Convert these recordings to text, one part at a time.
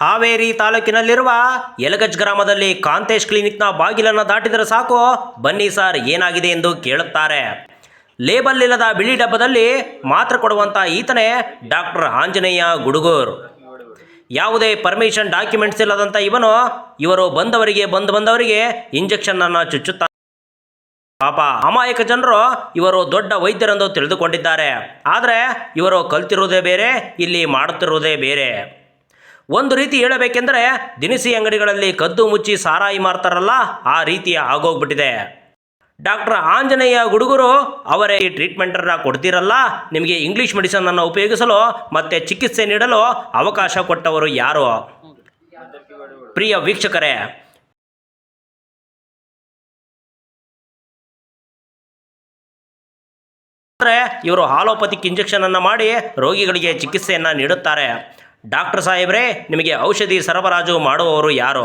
ಹಾವೇರಿ ತಾಲೂಕಿನಲ್ಲಿರುವ ಯಲಗಜ್ ಗ್ರಾಮದಲ್ಲಿ ಕಾಂತೇಶ್ ಕ್ಲಿನಿಕ್ನ ಬಾಗಿಲನ್ನು ದಾಟಿದರೆ ಸಾಕು, ಬನ್ನಿ ಸರ್ ಏನಾಗಿದೆ ಎಂದು ಕೇಳುತ್ತಾರೆ. ಲೇಬಲ್ ಇಲ್ಲದ ಬಿಳಿ ಡಬ್ಬದಲ್ಲಿ ಮಾತ್ರೆ ಕೊಡುವಂಥ ಈತನೇ ಡಾಕ್ಟರ್ ಆಂಜನೇಯ ಗುಡುಗೂರ್. ಯಾವುದೇ ಪರ್ಮಿಷನ್ ಡಾಕ್ಯುಮೆಂಟ್ಸ್ ಇಲ್ಲದಂಥ ಇವರು ಬಂದವರಿಗೆ ಇಂಜೆಕ್ಷನ್ನನ್ನು ಚುಚ್ಚುತ್ತಾರೆ. ಪಾಪ ಅಮಾಯಕ ಜನರು ಇವರು ದೊಡ್ಡ ವೈದ್ಯರೆಂದು ತಿಳಿದುಕೊಂಡಿದ್ದಾರೆ. ಆದರೆ ಇವರು ಕಲ್ತಿರುವುದೇ ಬೇರೆ, ಇಲ್ಲಿ ಮಾಡುತ್ತಿರುವುದೇ ಬೇರೆ. ಒಂದು ರೀತಿ ಹೇಳಬೇಕೆಂದರೆ ದಿನಸಿ ಅಂಗಡಿಗಳಲ್ಲಿ ಕದ್ದು ಮುಚ್ಚಿ ಸಾರಾಯಿ ಮಾರ್ತಾರಲ್ಲ, ಆ ರೀತಿಯ ಆಗೋಗ್ಬಿಟ್ಟಿದೆ. ಡಾಕ್ಟರ್ ಆಂಜನೇಯ ಗುಡುಗೂರು ಅವರೇ ಈ ಟ್ರೀಟ್ಮೆಂಟನ್ನು ಕೊಡ್ತಿರಲ್ಲ, ನಿಮಗೆ ಇಂಗ್ಲೀಷ್ ಮೆಡಿಸನನ್ನು ಉಪಯೋಗಿಸಲು ಮತ್ತು ಚಿಕಿತ್ಸೆ ನೀಡಲು ಅವಕಾಶ ಕೊಟ್ಟವರು ಯಾರು? ಪ್ರಿಯ ವೀಕ್ಷಕರೇ, ಆದರೆ ಇವರು ಆಲೋಪತಿಕ್ ಇಂಜೆಕ್ಷನನ್ನು ಮಾಡಿ ರೋಗಿಗಳಿಗೆ ಚಿಕಿತ್ಸೆಯನ್ನು ನೀಡುತ್ತಾರೆ. ಡಾಕ್ಟರ್ ಸಾಹೇಬ್ರೇ, ನಿಮಗೆ ಔಷಧಿ ಸರಬರಾಜು ಮಾಡುವವರು ಯಾರು?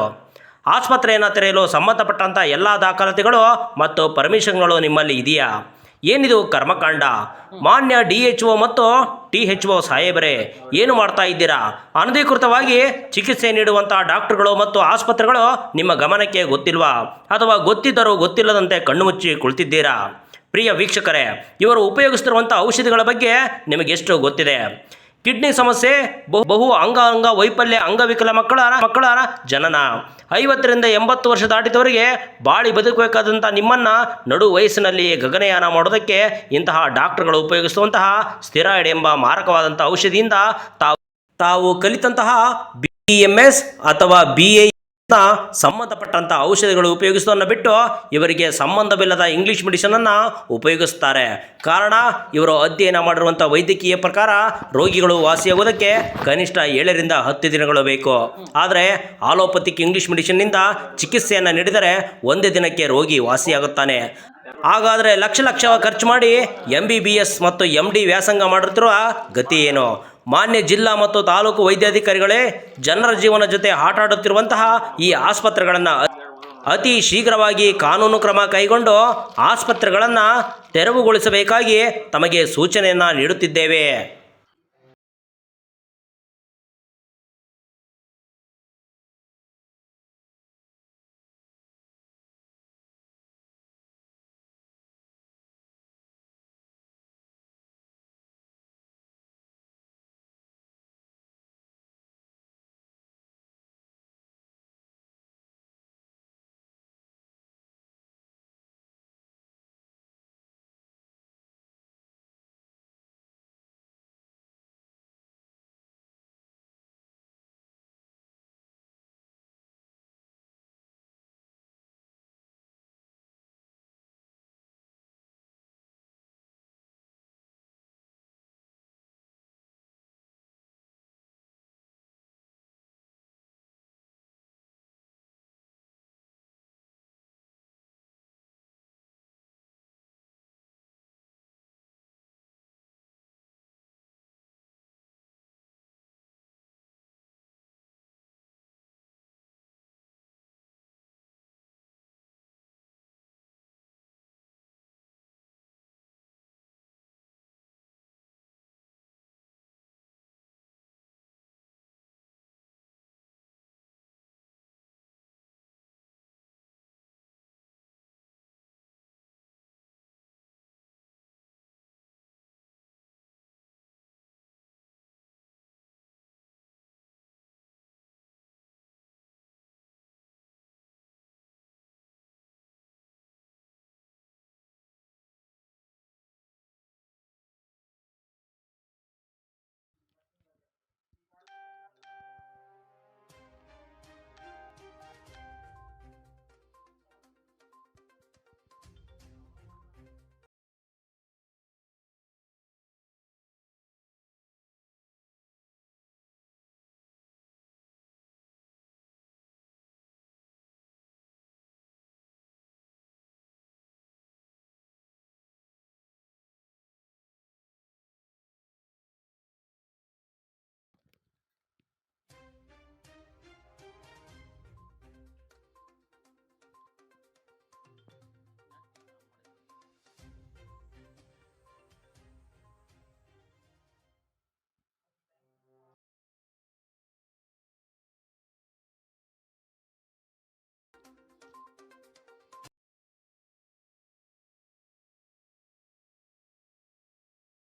ಆಸ್ಪತ್ರೆಯನ್ನು ತೆರೆಯಲು ಸಂಬಂಧಪಟ್ಟಂಥ ಎಲ್ಲ ದಾಖಲಾತಿಗಳು ಮತ್ತು ಪರ್ಮಿಷನ್ಗಳು ನಿಮ್ಮಲ್ಲಿ ಇದೆಯಾ? ಏನಿದು ಕರ್ಮಕಾಂಡ? ಮಾನ್ಯ DHO ಮತ್ತು THO ಸಾಹೇಬರೇ, ಏನು ಮಾಡ್ತಾ ಇದ್ದೀರಾ? ಅನಧಿಕೃತವಾಗಿ ಚಿಕಿತ್ಸೆ ನೀಡುವಂಥ ಡಾಕ್ಟರ್ಗಳು ಮತ್ತು ಆಸ್ಪತ್ರೆಗಳು ನಿಮ್ಮ ಗಮನಕ್ಕೆ ಗೊತ್ತಿಲ್ವಾ? ಅಥವಾ ಗೊತ್ತಿದ್ದರೂ ಗೊತ್ತಿಲ್ಲದಂತೆ ಕಣ್ಣು ಮುಚ್ಚಿ ಕುಳಿತಿದ್ದೀರಾ? ಪ್ರಿಯ ವೀಕ್ಷಕರೇ, ಇವರು ಉಪಯೋಗಿಸ್ತಿರುವಂಥ ಔಷಧಿಗಳ ಬಗ್ಗೆ ನಿಮಗೆಷ್ಟು ಗೊತ್ತಿದೆ? ಕಿಡ್ನಿ ಸಮಸ್ಯೆ, ಬಹು ಅಂಗ ವೈಫಲ್ಯ, ಅಂಗವಿಕಲ ಮಕ್ಕಳ ಜನನ, 50 ರಿಂದ 80 ವರ್ಷ ದಾಟಿದವರಿಗೆ ಬಾಳಿ ಬದುಕಬೇಕಾದಂಥ ನಿಮ್ಮನ್ನು ನಡು ವಯಸ್ಸಿನಲ್ಲಿ ಗಗನಯಾನ ಮಾಡೋದಕ್ಕೆ ಇಂತಹ ಡಾಕ್ಟರ್ಗಳು ಉಪಯೋಗಿಸುವಂತಹ ಸ್ಟೆರಾಯ್ಡ್ ಎಂಬ ಮಾರಕವಾದಂಥ ಔಷಧಿಯಿಂದ ತಾವು ಕಲಿತಂತಹ BMS ಅಥವಾ BA ಸಂಬಂಧಪಟ್ಟಂಥ ಔಷಧಿಗಳು ಉಪಯೋಗಿಸೋದನ್ನು ಬಿಟ್ಟು ಇವರಿಗೆ ಸಂಬಂಧವಿಲ್ಲದ ಇಂಗ್ಲೀಷ್ ಮೆಡಿಸನನ್ನು ಉಪಯೋಗಿಸ್ತಾರೆ. ಕಾರಣ, ಇವರು ಅಧ್ಯಯನ ಮಾಡಿರುವಂಥ ವೈದ್ಯಕೀಯ ಪ್ರಕಾರ ರೋಗಿಗಳು ವಾಸಿಯಾಗೋದಕ್ಕೆ ಕನಿಷ್ಠ 7 ರಿಂದ 10 ದಿನಗಳು ಬೇಕು. ಆದರೆ ಆಲೋಪತಿಕ್ ಇಂಗ್ಲೀಷ್ ಮೆಡಿಸಿನ್ನಿಂದ ಚಿಕಿತ್ಸೆಯನ್ನು ನೀಡಿದರೆ ಒಂದೇ ದಿನಕ್ಕೆ ರೋಗಿ ವಾಸಿಯಾಗುತ್ತಾನೆ. ಹಾಗಾದರೆ ಲಕ್ಷ ಖರ್ಚು ಮಾಡಿ MBBS ಮತ್ತು MD ವ್ಯಾಸಂಗ ಮಾಡಿರ್ತಿರುವ ಗತಿ ಏನು? ಮಾನ್ಯ ಜಿಲ್ಲಾ ಮತ್ತು ತಾಲೂಕು ವೈದ್ಯಾಧಿಕಾರಿಗಳೇ, ಜನರ ಜೀವನ ಜೊತೆ ಆಟಾಡುತ್ತಿರುವಂತಹ ಈ ಆಸ್ಪತ್ರೆಗಳನ್ನು ಅತಿ ಶೀಘ್ರವಾಗಿ ಕಾನೂನು ಕ್ರಮ ಕೈಗೊಂಡು ಆಸ್ಪತ್ರೆಗಳನ್ನು ತೆರವುಗೊಳಿಸಬೇಕಾಗಿ ತಮಗೆ ಸೂಚನೆಯನ್ನು ನೀಡುತ್ತಿದ್ದೇವೆ.